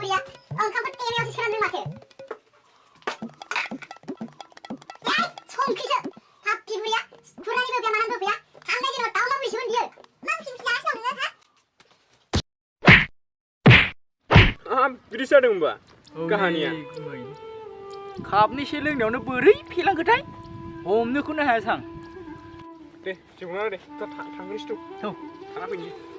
बुरिया ओंखामखौ टेमायावसो सोनानै माथो याय संख्रिसो हाब बुरिया बुरानि बोफिया मानानै बोफिया थांनाय दिनाव दाउला बुरिसोमोन बियो मा ओंख्रि जागासिनो दं नोङो हा बिदि जादों होनबा काहानिया खाबनैसो लोंनायावनो बोरै फेलांखोथाय हमनोखौनो हाया सां दे जेबो नङा दे थांनोसै थ' थांना फैनोसै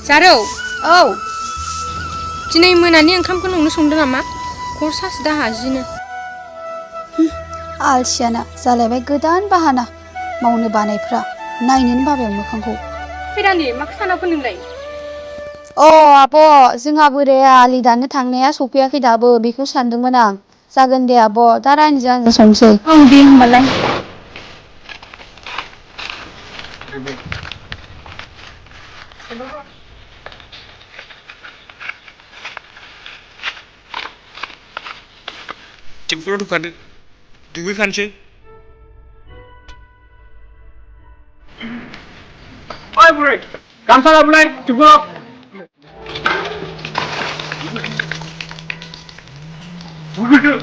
जारौ औ दिनै मोनानि ओंखामखौ नोंनो संदों नामा खरसासो दाहाजिनो आलसियाना जालायबाय गोदान बाहाना मावनो बानायफ्रा नायनोनो बाबाय मोखांखौ फैरानि मा सानाव नोंलाय अ आब' जोंहा बोराया आलि दाननो थांनाया सफैयाखै दाबो बेखौ सानदोंमोन आं जागोन दे आब' दा रानिजों आंजों संसै औ दे होमबालाय टेम्पुराव दुखादो दुगैखानोसै ओइ बुरै गामसा लाबोलाय टेम्पुराव दुगैदो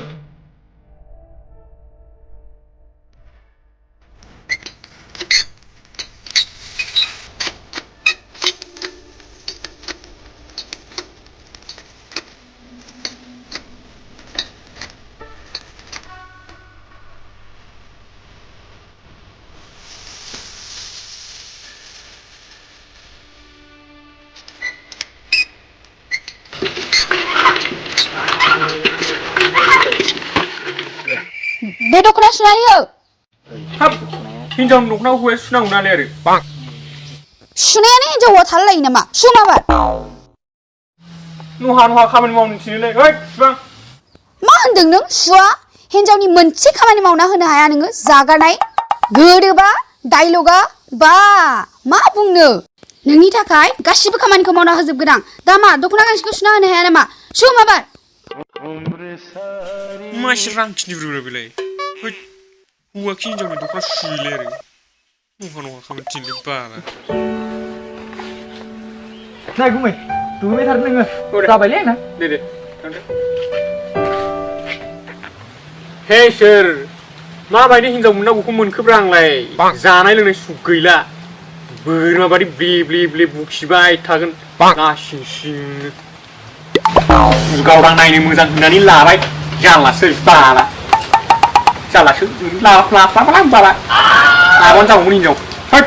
बे दख'ना सुनानै हो हाब हिनजावनि दख'नाखौ हौवाया सुनांगौ नालाय आरो बां सुनायानो हिनजावा थालाय नामा सुमाबार नहा खामानि मावनो थिनोलाय ओइ सुबा मा होनदों नों सुवा हिनजावनि मोनसे खामानि मावना होनो हाया नोङो जागारनाय गोदोबा डायलगा बा मा बुंनो नोंनि थाखाय गासिबो खामानिखौ मावना होजोबगोन आं दा मा दख'ना गांसेखौ सुना होनो हाया नामा सुमाबार मा एसे रांखिनि बुरु बेलाय हौवा खि हिनजावनि दख'ना सुयोलाय आरो नहा खामानि थिनोलाय बाला Này cũng mày, tú mới thật nưng rồi. Tao phải lên nè. Deh. Hei sir, माबायदि हिन्जाव मोननांगौखौ मोनखोब्रांलाय जानाय लोंनाय सुख गैला बोरमा बादि ब्ले ब्ले बुखिबाय थागोन गासिं सिंनो गावदां नायनो मोजां होननानै लाबाय जालासो बाला जालासो लाबाला आबान जागौमोन हिन्जाव हैद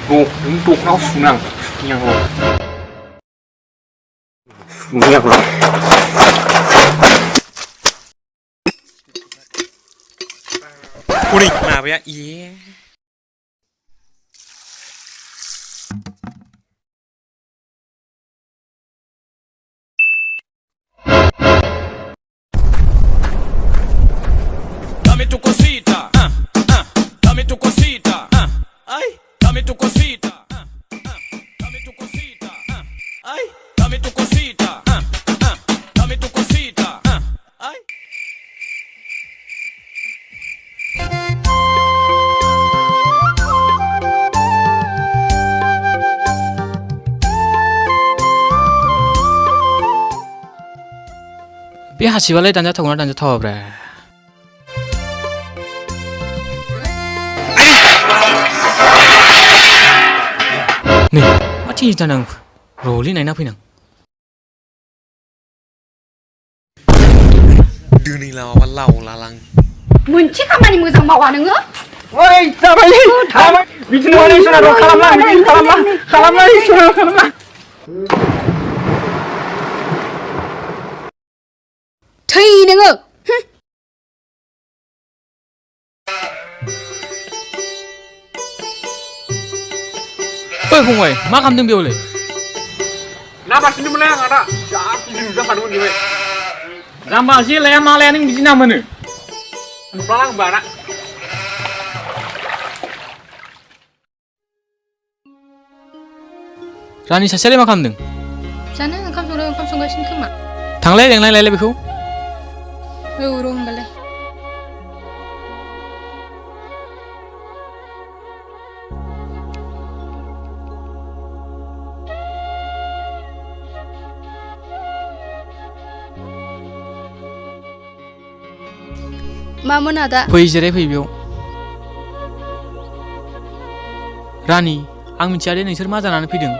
नों दखनाखौ सुनो आं सुनांगौ Kuning, maaf ya, iya. Dame tu cosita, dame tu cosita, ay, dame tu cosita, dame tu cosita, ay, dame tu cosita, dame tu cosita, ay. बे हासिबालाय दानजाथावना दानजाथावाब्रा नै मा थिनि दानां रलि नायना फैनां दोनै लामाबा लाव लालां मोनसे खामानि मोजां मावा नोङो ओइ जाबायलै थाबाय बिदिनो माने सोना र' खालामला सोना खालामला थै नोङो ओइ फंबाय मा खालामदों बेयावलाय ना बारसिनदोंमोनलै आं आदा जा गिदिर नुजाखादोंमोन बेवहाय जाम्बा जेलाया मालाया नों बिदि ना मोनो नुब्ला आं बाना रानि सासेयालाय मा खालामदों जानो ओंखाम संगासिनो खोमा थांलाय लेंलाय बेखौ औ र' होमबालाय मामोन आदा फै जिराय फै बेयाव रानि आं मिथिया दे नोंसोर मा जानानै फैदों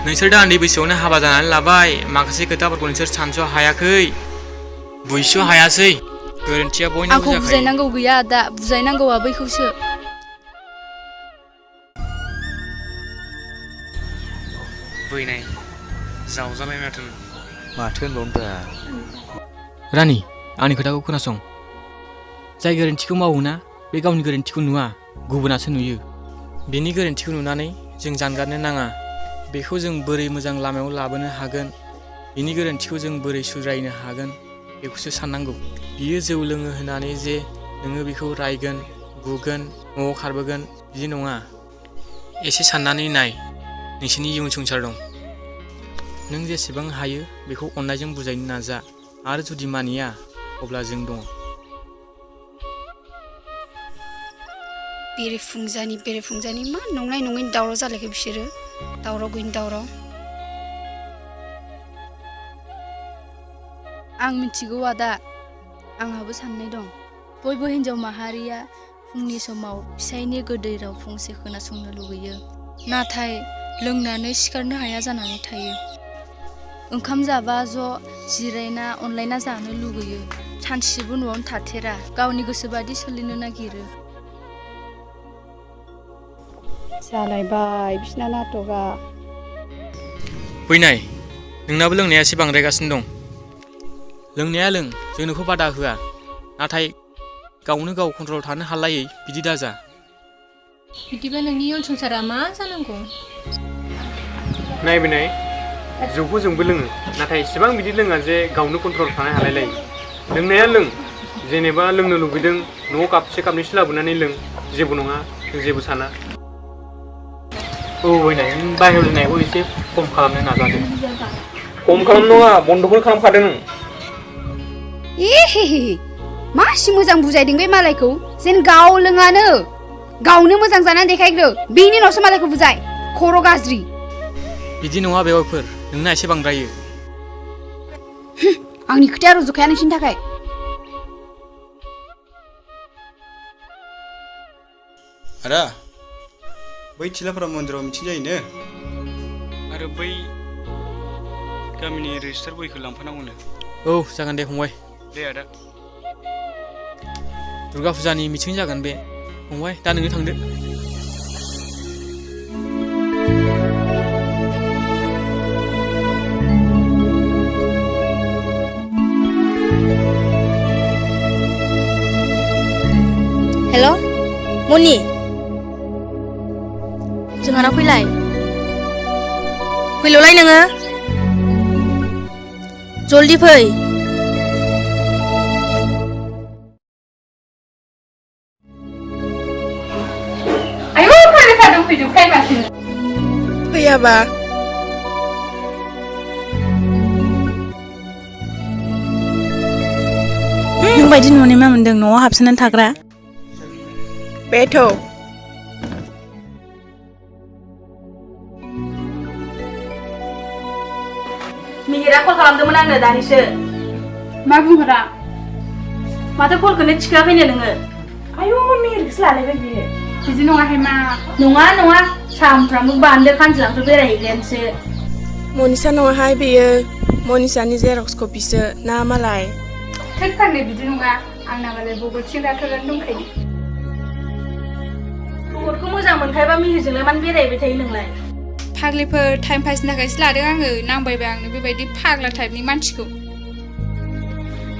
नोंसोर दा उन्दै बैसोआवनो हाबा जानानै लाबाय माखासे खोथाफोरखौ नोंसोर सानस' हायाखै बुजिस' हायासै गोरोन्थिया बयनिबो आंखौ बुजायनांगौ गैया आदा बुजायनांगौआ बैखौसो बैनाय जावजालाय माथो होनबावनोब्रा रानि आंनि खोथाखौ खोनासं जाय गोरोन्थिखौ मावोना बे गावनि गोरोन्थिखौ नुवा गुबुनासो नुयो बिनि गोरोन्थिखौ नुनानै जों जानगारनो नाङा बेखौ जों बोरै मोजां लामायाव लाबोनो हागोन बिनि गोरोन्थिखौ जों बोरै सुद्रायनो हागोन बेखौसो साननांगौ बियो जौ लोङो होननानै जे नोङो बेखौ रायगोन बुगोन न'आव खारबोगोन बिदि नङा एसे साननानै नाय नोंसिनि इयुन संसार दं नों जेसेबां हायो बेखौ अननायजों बुजायनो नाजा आरो जुदि मानिया अब्ला जों दङ बेरेफुंजानि मा नंनाय नङैनि दावराव जालायखो बिसोरो दावराव गैयिनि दावराव आं मिथिगौ आदा आंहाबो साननाय दं बयबो हिन्जाव माहारिया फुंनि समाव फिसायनि गोदै राव फंसे खोनासंनो लुगैयो नाथाय लोंनानै सिखारनो हाया जानानै थायो ओंखाम जाबा ज' जिरायना अनलायना जानो लुगैयो सानसेबो न'आवनो थाथेरा गावनि गोसोबादि सोलिनो नागिरो जालायबाय बिसिना नाटकआ फैनाय नोंनाबो लोंनाया एसे बांद्रायगासिनो दं लोंनाया लों जों नोंखौ बादा होआ नाथाय गावनो गाव कन्ट्रल थानो हालायै बिदि दाजा बिदिबा नोंनि इयुन संसारा मा जानांगौ नायबोनाय जौखौ जोंबो लोङो नाथाय इसेबां बिदि लोङा जे गावनो कन्ट्रल थानो हालायलायो लोंनाया लों जेनेबा लोंनो लुबैदों न'आव कापसे कापनैसो लाबोनानै लों जेबो नङा जों जेबो साना औ बैनाय नों बाहेरायाव लोंनायखौ एसे खम खालामनो नाजादो खम खालाम नङा बन्द'खौनो खालामखादों नों मासि मोजां बुजायदों बे मालायखौ जेन गाव लोङानो गावनो मोजां जानानै देखायग्रो बेनि उनावसो मालायखौ बुजाय खर' गाज्रि बिदि नङा बेवाइफोर, नोंना एसे बांद्रायो। आंनि खोथाया रज'खाया नोंसिनि थाखाय। आदा बै थिलाफारा मन्दिराव मिथिं जायोनो। आरो बै गामिनि रेजिस्टार बयखौ लांफानांगौनो। औ जागोन दे फंबाय। दे आदा। दुर्गा फुजानि मिथिं जागोन बे फंबाय, दा नोंनो थांदो। हेल' मनि, जोंहानाव फैलाय। फैल'लाय नोङो, जल्दि फै। आयौ फरायसालियाव फैजोबखायो माथो। फैयाबा नों बायदि न'नि मा मोन्दों न'आव हाबसोनानै थाग्रा? बेथ' मिहिरा कल खालामदोंमोन आंनो दानिसो। मा बुंहरा? माथो कलखौनो थिखाङाखैनो नोङो? आयौ मिहिरखौसो लालायबाय बियो। बिदि नङाहाय मा? नङा सामफ्रामबो बान्दो खानजोलांसो बेरायहैग्रायानोसो। मनिसा नङाहाय बेयो, मनिसानि जेरक्स कपिसो ना मालाय? थोद फाग्लि बिदि नङा, आंना मालाय बगद सिंगारफोरानो दंखायो। बगदखौ मोजां मोनखायोबा मिहिरजोंलाय मानो बेरायबाय थायो नोंलाय? फाग्लिफोर टाइम पासनि थाखायसो लादों आङो, नांबायबाय आंनो बेबायदि फाग्ला टाइपनि मानसिखौ।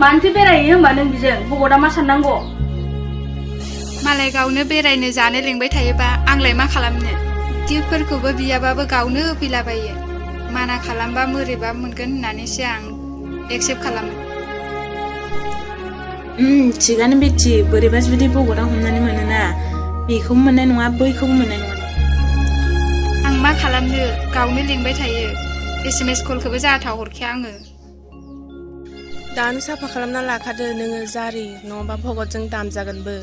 मानोथो बेरायहैयो होमबा नों बिजों? बगदा मा साननांगौ? मालाय गावनो बेरायनो जानो लेंबाय थायोबा आंलाय मा खालामनो? गिफ्टफोरखौबो बियाबाबो गावनो होफैलाबायो। माना खालामबा मोरैबा मोनगोन होननानैसो आं एक्सेप्ट खालामो। थिगानो बेथि, बोरैबा जुदि बगदा हमनानै मोनोना, बेखौबो मोननाय नङा बैखौबो मोननाय नङा। आं मा खालामनो, गावनो लिंबाय थायो। SMS कलखौबो जाथाव हरखाया आङो। दानो साफा खालामना लाखादो नोङो जारि, नङाबा भगतजों दामजागोनबो।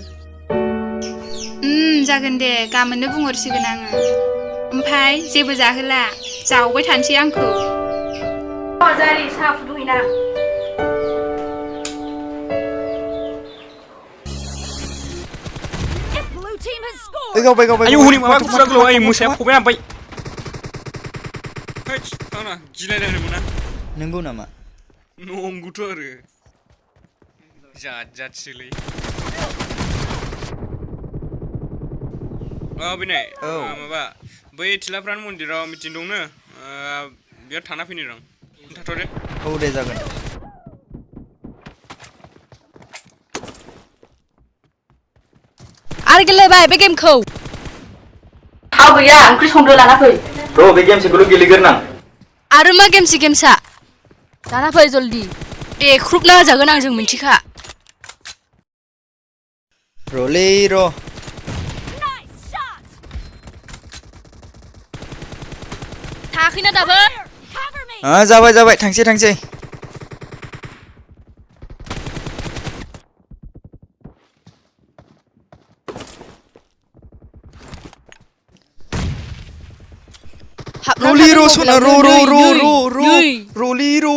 जागोन दे, गाबोननो बुंहरसिगोन आङो। ओमफ्राय जेबो जाहोला, जावबाय थानोसै आंखौ। जारि साहा फुदुंहैना। गावबाय आयौ हनै माबा गुरा गोलाव, आय मोसाया खबाय आमफाय। हैस आंना गिलायना होनो मोना। नंगौ नामा? नंगौथ' आरो। जाथिलै। बिनाय माबा बै थिलाफ्रान मन्दिराव मिटिं दंनो, बेयाव थाना फैनो र'। थाथ'दे। औ दे जागोन। आरो गेलेबाय बे गेमखौ। थाव गैया, ओंख्रि संदो लाना फै। र' बे गेमसेखौल' गेलेग्रोनां। आरो मा गेमसा? लाना फै जल्दि। देख्रुबना होजागोन आंजों मिन्थिखा। र'लै र'। थाखैना दाबो? जाबाय थांसै। र'लै र' सना र'लै र'।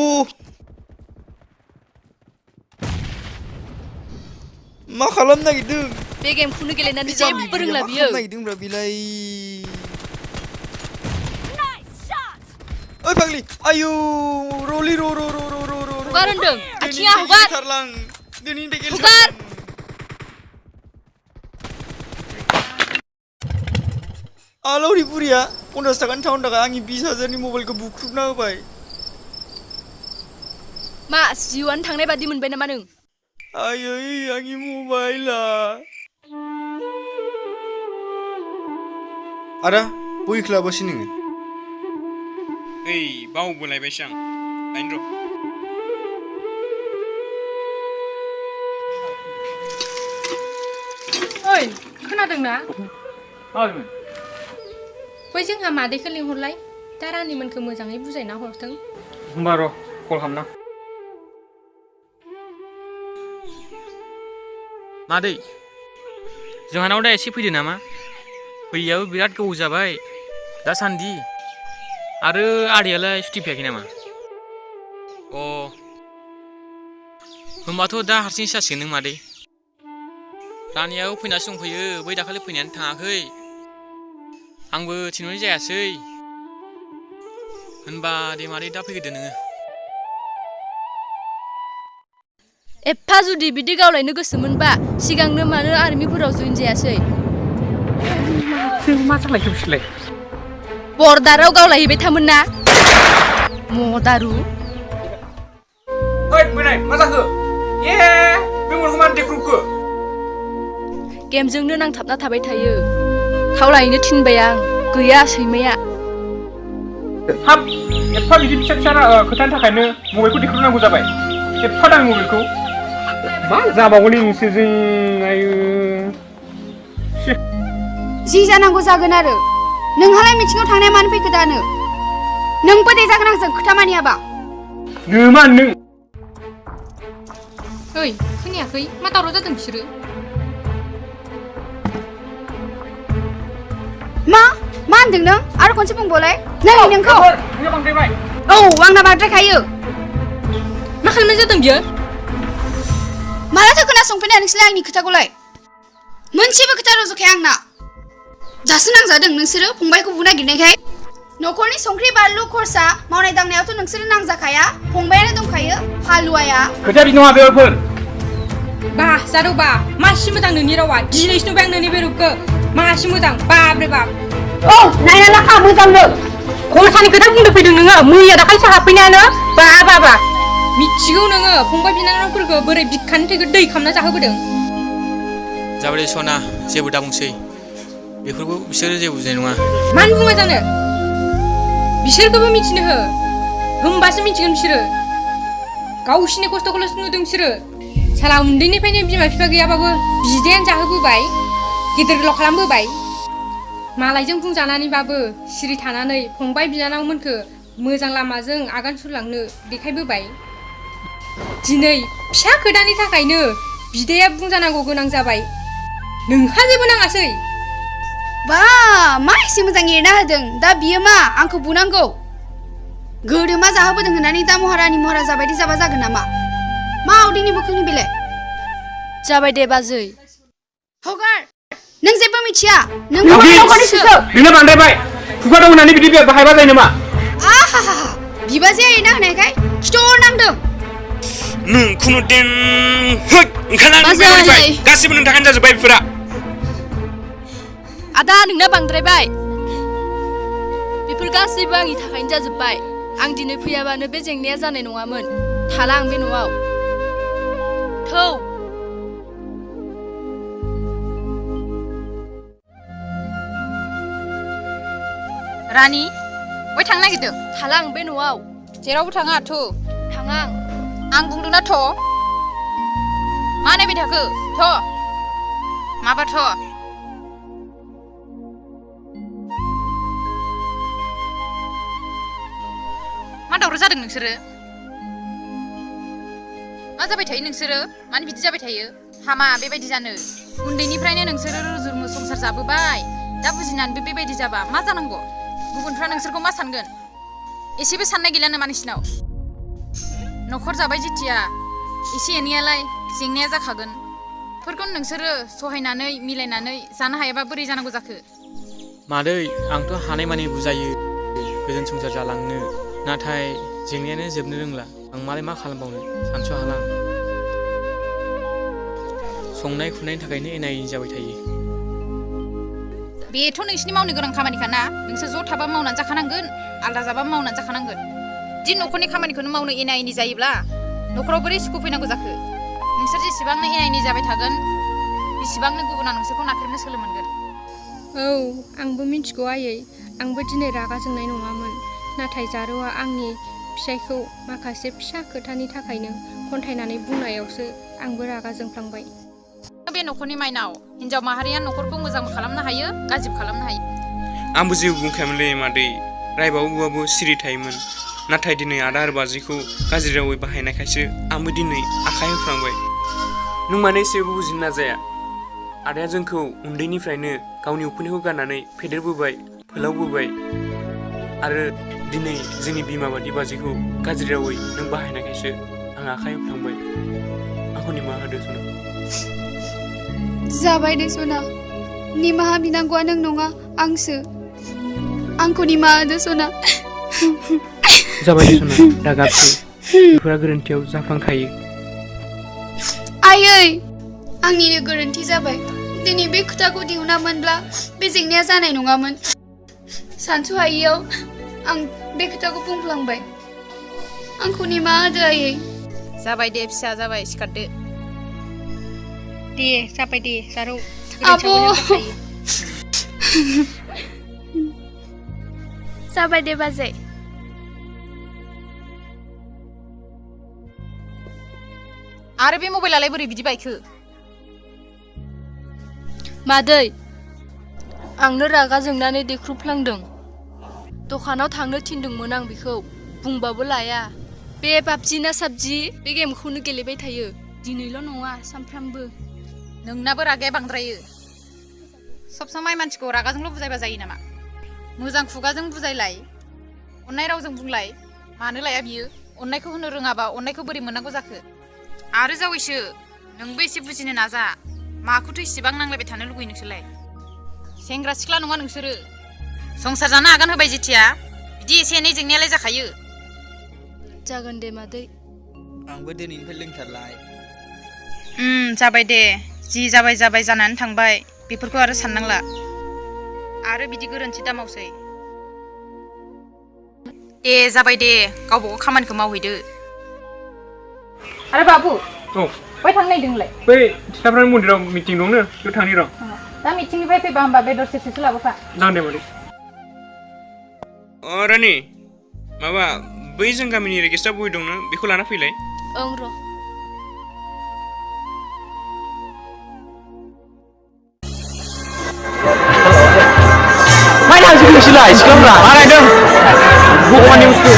मा खालामनो नागिरदों? बे गेमखौनो गेलेनानै जेबो रोंला मा बियो। खालामनो नागिरदोंब्रा बेलाय? ओइ फाग्लि, आयौ र'लै र'। हगार होनदों, आथिङा हगार। दिनैनिफ्राय हगार। आलावरि बुरिया 50 थाखानि टाउन थाखाय आंनि 20,000नि मबाइलखौ बुख्रुबना होबाय। मा जिउआनो थांनाय बादि मोनबाय नामा नों? आयै आंनि मबाइला। आदा बयखौ लाबोसै नोङो? ओइ बावबोलायबायसो आं। नायनो र'। ओइ खोनादोंना? माबेमोन? बै जोंहा मादैखौ लिंहरलाय, दा रानिमोनखौ मोजाङै बुजायना हरथों। होमबा र' कल खालामना। मादै, जोंहानाव दा एसे फैदो नामा? फैयाबो बिराद गोबाव जाबाय दासान्दि। आरो आदैयालाय सुटि फैयाखै नामा? अ होमबाथ' दा हारसिंसो जासिगोन नों मादै। रानियाबो फैनासो दंफैयो, बै दाखालि फैनायानो थाङाखै। आंबो थिनहरनाय जायासै। होनबा दे मादै दा फैग्रोदो नोङो। एफा जुदि बिदि गावलायनो गोसोमोनबा सिगांनो मानो आर्मिफोराव जइन जायासै? मा जालायखो बिसोरलाय? बर्डाराव गावलायहैबाय थामोन ना मदारु। ओइ फैनाय मा जाखो? ए बे मलखौ मानो देख्रुबखो? गेमजोंनो नांथाबना थाबाय थायो। खावलायनो थिनबाय आं, गैया सैमाया। हाब एफा बिदि फिसा फिसा खोथानि थाखायनो मबाइलखौ देख्रुबनांगौ जाबाय। एफा दामि मबाइलखौ मा जाबावगोन नोंसोरजों आयु। जि जानांगौ जागोन आरो। नोंहालाय मिथिङाव थांनाया मानो फैखो दानो? नोंबो दे जागोन आंजों खोथा मानियाबा। नोमा नों। ओइ खोनायाखै मा दावराव जादों बिसोरो? मा होनदों नों? आरो खनसे बुंबावलाय। नै नोंखौ। औ आंना बांद्रायखायो। मा खालामनाय जादों बियो? मालाथो खोनासंफैनाय नोंसोरलाय आंनि खोथाखौलाय? मोनसेबो खोथा रज'खाया आंना। दासो नांजादों नोंसोरो फंबायखौ बुनो नागिरनायखाय। न'खरनि संख्रि बानलु खरसा मावनाय दांनायावथ' नोंसोरो नांजाखाया। फंबायानो दंखायो हालुवाया। खोथाया बिदि नङा बेफोर। बा जादौ बा मासि मोजां नोंनि रावा। दिनैसो नुबाय आं नोंनि बे रुपखौ। मासि मोजां बाब्रे बाब। औ नायना लाखा मोजांनो। खरसानि खोथा बुंदो फैदों नोङो। मैया दाखालिसो हाबफैनायानो बा मिथिगौ नोङो फंबाय बिनानावफोरखौ बोरै बिखानि थैखौ दै खालामना जाहोबोदों। जाबाय दे सना, जेबो दाबुंसै। बेफोरखौ बिसोरो जेबो बुजिनाय नङा। मानो बुङा जानो? बिसोरखौबो मिथिनो हो। होमबासो मिथिगोन बिसोरो। गावसिनि खस्थ'खौल'सो नुदों बिसोरो। साला उन्दैनिफ्रायनो बिमा बिफा गैयाबाबो बिदायानो जाहोबोबाय, गेदेर गोलाव खालामबोबाय। मालायजों बुंजानानैबाबो सिरि थानानै फंबाय बिनानावमोनखौ मोजां लामाजों आगान सुरलांनो देखायबोबाय। दिनै फिसा खोथानि थाखायनो बिदाया बुंजानांगौ गोनां जाबाय। नोंहा जेबो नाङासै। बा मा एसे मोजां एरना होदों। दा बियो मा आंखौ बुनांगौ? गोदो मा जाहोबोदों होननानै दा महारानि महाराजा बायदि जाबा जागोन नामा? मा उदैनि मोखांनि बेलाय? जाबाय दे बाजै। हगार, नों जेबो मिथिया। नों नोंना बांद्रायबाय। खुगा दं होननानै बिदि बाहायबा जायो नामा? आहा बिबाजैया एरना होनायखाय खिथर नांदों। नोंखौनो देन ओंखारनानै गासिबो नोंनि थाखायनो जाजोब्बाय बेफोरा। आदा नोंना बांद्रायबाय। बेफोर गासैबो आंनि थाखायनो जाजोब्बाय। आं दिनै फैयाबानो बे जेंनाया जानाय नङामोन। थाला आं बे न'आव। थौ। रानि बय थांनो नागिरदों? थाला आं बे न'आव। जेरावबो थाङा थौ। थाङा आं बुंदोंना थ'। मा नायबाय थाखो? थ'। माबा थ'। मा दावराव जादों नोंसोरो? मा जाबाय थायो नोंसोरो? मानो बिदि जाबाय थायो? हामा बेबायदि जानो। उन्दैनिफ्रायनो नोंसोरो रुजु संसार जाबोबाय। दा बुजिनानैबो बेबायदि जाबा मा जानांगौ? गुबुनफ्रा नोंसोरखौ मा सानगोन? एसेबो साननाय गैला नामा नोंसिनाव? न'खर जाबाय जेथिया एसे एनैयालाय जेंनाया जाखागोन। फोरखौ नोंसोरो सहायनानै मिलायनानै जानो हायाबा बोरै जानांगौ जाखो? मादै आंथ' हानायमानि बुजायो गोजोन संसार जालांनो। नाथाय जेंनायानो जोबनो रोंला। आं मालाय मा खालामबावनो सानस' हाला आं। संनाय खुरनायनि थाखायनो एना एनि जाबाय थायो। बेथ' नोंसिनि मावनो गोनां खामानिखा ना। नोंसोर ज' थाबा मावनानै जाखानांगोन, आलदा जाबा मावनानै जाखानांगोन। दि न'खरनि खामानिखौनो मावनो एना एनि जायोब्ला न'खराव बोरै सुखु फैनांगौ जाखो? नोंसोर जेसेबांनो एना एनि जाबाय थागोन बेसेबांनो गुबुना नोंसोरखौ नाख्रेबनो सोलो मोनगोन। औ आंबो मिथिगौ आयै। आंबो दिनै रागा जोंनाय नङामोन। नाथाय जारौआ आंनि फिसायखौ माखासे फिसा खोथानि थाखायनो खन्थायनानै बुंनायावसो आंबो रागा जोंफ्लांबाय। बे न'खरनि माइनाव हिनजाव माहारिया न'खरखौ मोजांबो खालामनो हायो, गाज्रिबो खालामनो हायो। आंबो जेबो बुंखायामोनलै मादै। रायबाबो बुबाबो सिरि थायोमोन। नाथाय दिनै आदा आरो बाजैखौ गाज्रि रावै बाहायनायखायसो आंबो दिनै आखाइ होफ्रांबाय। नों माने एसेबो बुजिनो नाजाया। आदाया जोंखौ उन्दैनिफ्रायनो गावनि उखुन्दैखौ गारनानै फेदेरबोबाय, फोलावबोबाय। आरो दिनै जोंनि बिमा बादि बाजैखौ गाज्रि रावै नों बाहायनायखायसो आं आखाइ होफ्लांबाय। आंखौ निमाहा होदो सना। जाबाय दे सना, निमाहा बिनांगौआ नों नङा आंसो। आंखौ निमाहा होदो सना। जाबाय दे सना, दागाबसो, बेफोरा गोरोन्थियाव जाफ्लांखायो। आयै, आंनिनो गोरोन्थि जाबाय। दिनै बे खोथाखौ दिहुनामोनब्ला बे जेंनाया जानाय नङामोन। सानस'हायैयाव आं बे खोथाखौ बुंफ्लांबाय। आंखौ निमाहा होदो आयै। जाबाय दे फिसा, जाबाय, सिखारदो। दे जाबाय दे जारौ, आब' जाबाय दे बाजै। आरो बे मबाइलालाय बोरै बिदि बायखो? मादै, आंनो रागा जोंनानै देख्रुबफ्लांदों। दखानाव थांनो थिनदोंमोन आं बेखौ, बुंबाबो लाया। बे पाबजि ना साबजि बे गेमखौनो गेलेबाय थायो, दिनैल' नङा सानफ्रामबो। नोंनाबो रागाया बांद्रायो। सब समाय मानसिखौ रागाजोंल' बुजायबा जायो नामा? मोजां खुगाजों बुजायलाय, अननाय रावजों बुंलाय। मानो लाया बियो? अननायखौ होनो रोङाबा अननायखौ बोरै मोननांगौ जाखो? आरो जावैसो, नोंबो एसे बुजिनो नाजा। माखौथो इसेबां नांलायबाय थानो लुगैयो नोंसोरलाय? सेंग्रा सिख्ला नङा नोंसोरो। संसार जानो आगान होबाय जेथिया, बिदि एसे एनै जेंनायालाय जाखायो। जागोन दे मादै। आंबो दिनैनिफ्राय लोंथारलाय। जाबाय दे, जि जाबाय जाबाय जानानै थांबाय, बेफोरखौ आरो साननांला। आरो बिदि गोरोन्थि दामावसै। दे जाबाय दे, गावबा गाव खामानिखौ मावहैदो। आरो बाबु, औ, बहाय थांनो नागिरदोंलाय? बै सिख्लाफोरनि मन्दिराव मिटिं दंनो, बेयाव थांनि र'। दा मिटिंनिफ्राय फैबा होमबा बेदर सेरसेसो लाबोफा। जागोन दे मादै। रानि, माबा बै जों गामिनि रेजिस्टार बहि दंनो, बेखौ लाना फैलाय। ओं र'। माइ थांजोबो नोंसोरलाय सिख्लाफ्रा मा नायदों? भगवाननि बुस्थु।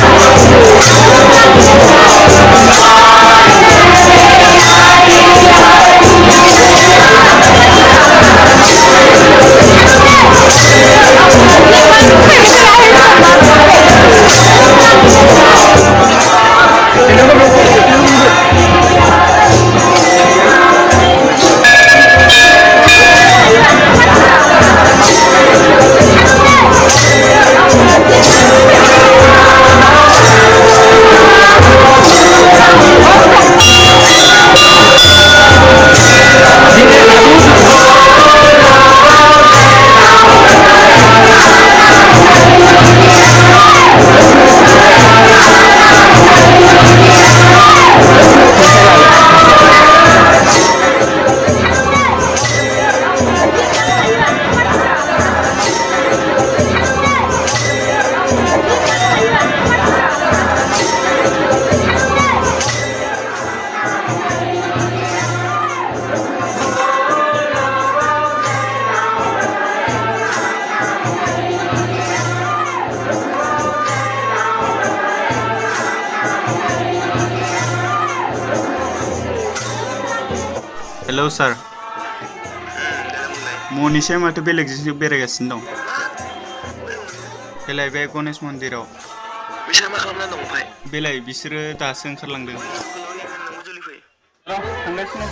हेलौ सार, मनिषा माथो बेलेगजोंसो बेरायगासिनो दं। बेलाय बे गणेश मन्दिराव। बिसोर मा खालामनानै दं ओमफ्राय? बेलाय बिसोरो दासो ओंखारलांदों। थांगासिनो।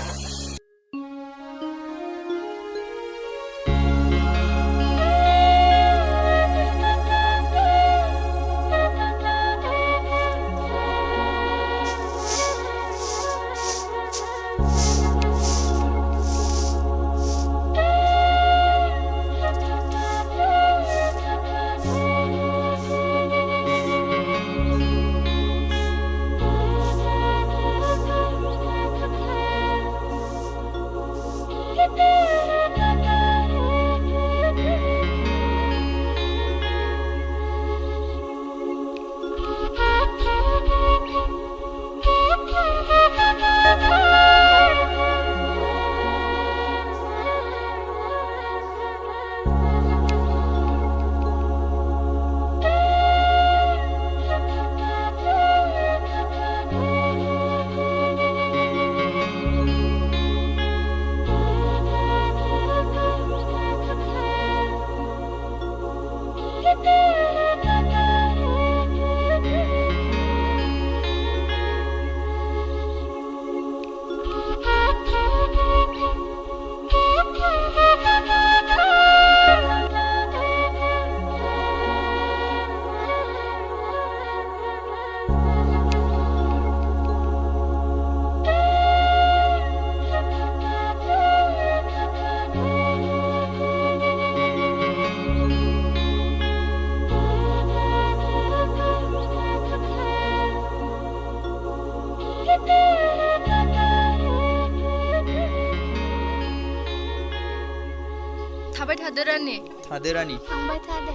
रानि थादो रानि थांबाय था दे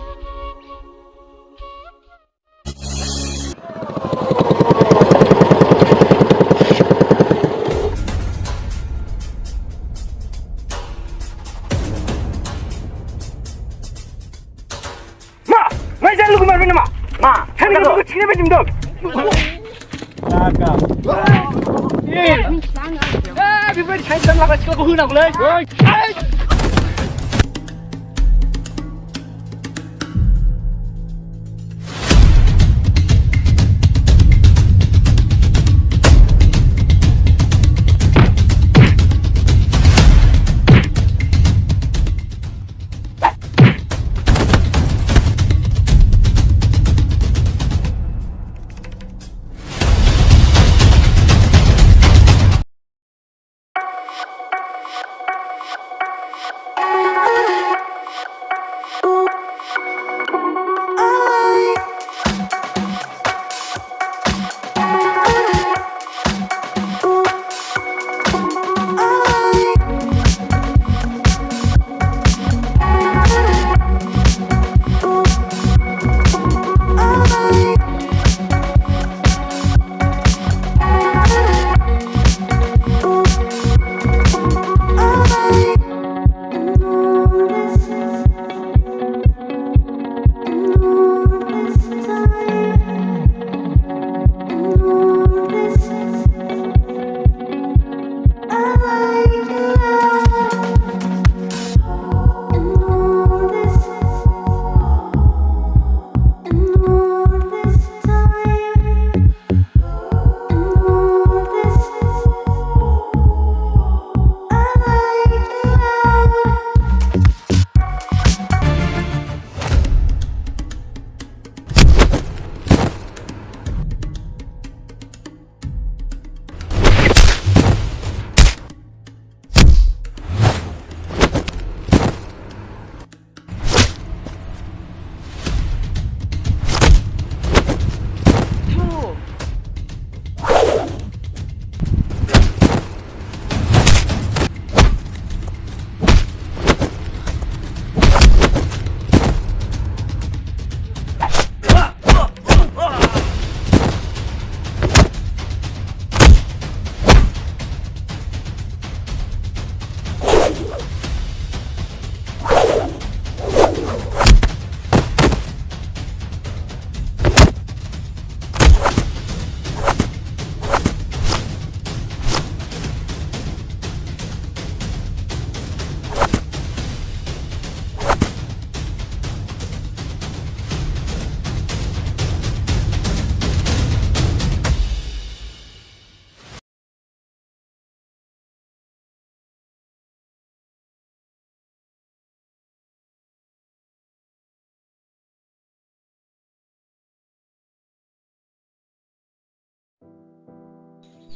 Jangan lupa main nama. Ma, kan kamu kecilnya macam tu. Nakal. Biar saya sedang lakukan sekolah buhun aku leh.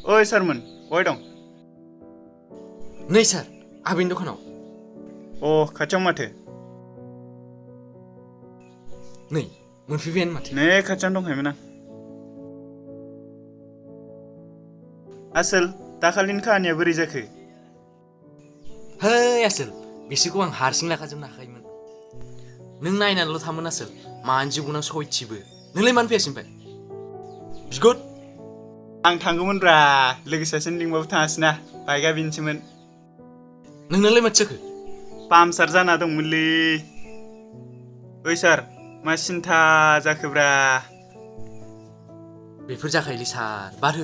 ओइ सारमोन बहाय दं? नै सार आबैनि दखानाव। अ खाथियाव माथो? नै मोनफैबायानो माथो। नै खाथियावनो दंखायोमोन आं। आसोल दाखालिनि खाहानिया बोरै जाखो? है आसोल बिसोरखौ आं हारसिं लाखाजोबनो हाखायोमोन। नों नायनानैल' थामोन आसोल मानो जिबनाव सयथिबो। नोंलाय मानो फैयासै ओमफ्राय? बिगुद आं थांगौमोनब्रा लोगो सासेनि लिंबाबो थाङासैना बाइकआ बेनोसैमोन। नोंनालाय माथो जाखो? पामचार जाना दंमोनलै। ओइ सार मा सिन्था जाखोब्रा? बेफोर जाखायोलै सार बारो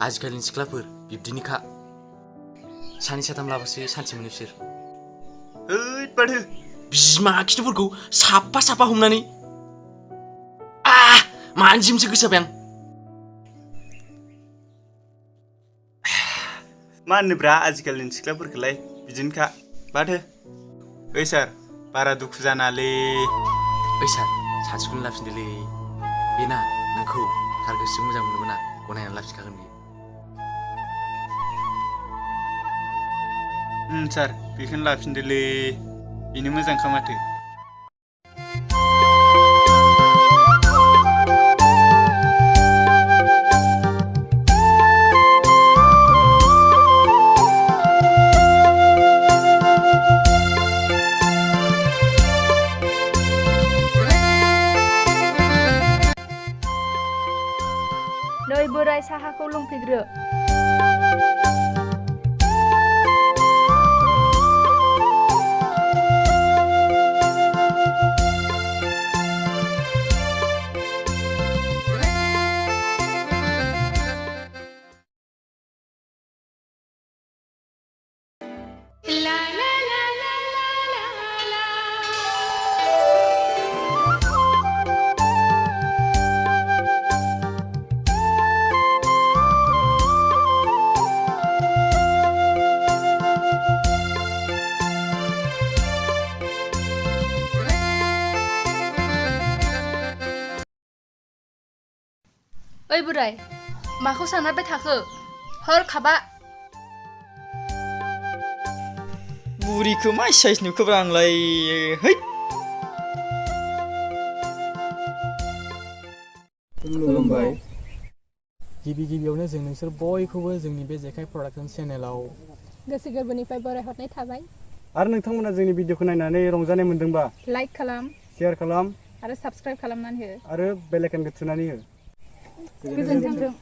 आजिखालिनि सिख्लाफोर बिब्दिनिखा। सानै साथाम लाबासो सान्थि मोनो बिसोर। हैद बारो बिमा खिथुफोरखौ साफा साफा हमनानै मानो जिमसो गोसोबाय आं। मा होनोब्रा आजिखालिनि सिख्लाफोरखौलाय बिदिनोखा बाथो। ओइ सार बारा दुखु जानाङालै। ओइ सार सानसेखौनो लाफिनदोलै। बेना नोंखौ थार गोसो मोजां मोनोमोना गनायनानै लाफिनखागोन बियो। सार बेखौनो लाफिनदोलै बेनो मोजांखा माथो। बोराय साहाखौ लोंफैग्रो। ओइ बोराय माखौ सानहाबबाय थाखो हरखाबा बुरिखौ मा साइज नुखोब्रा आंलाय है खुलुमबाय गिबियावनो जों नोंसोर बयखौबो जोंनि बे जेखाइ प्रडाक्शन चेनेलाव गोसो गोरबोनिफ्राय बरायहरनाय थाबाय आरो नोंथांमोना जोंनि भिडिअखौ नायनानै रंजानाय मोनदोंबा लाइक खालाम शेयार खालाम आरो साबस्क्राइब खालामनानै हो आरो बेल आइकनखौ थुनानै हो गोजोन्थों।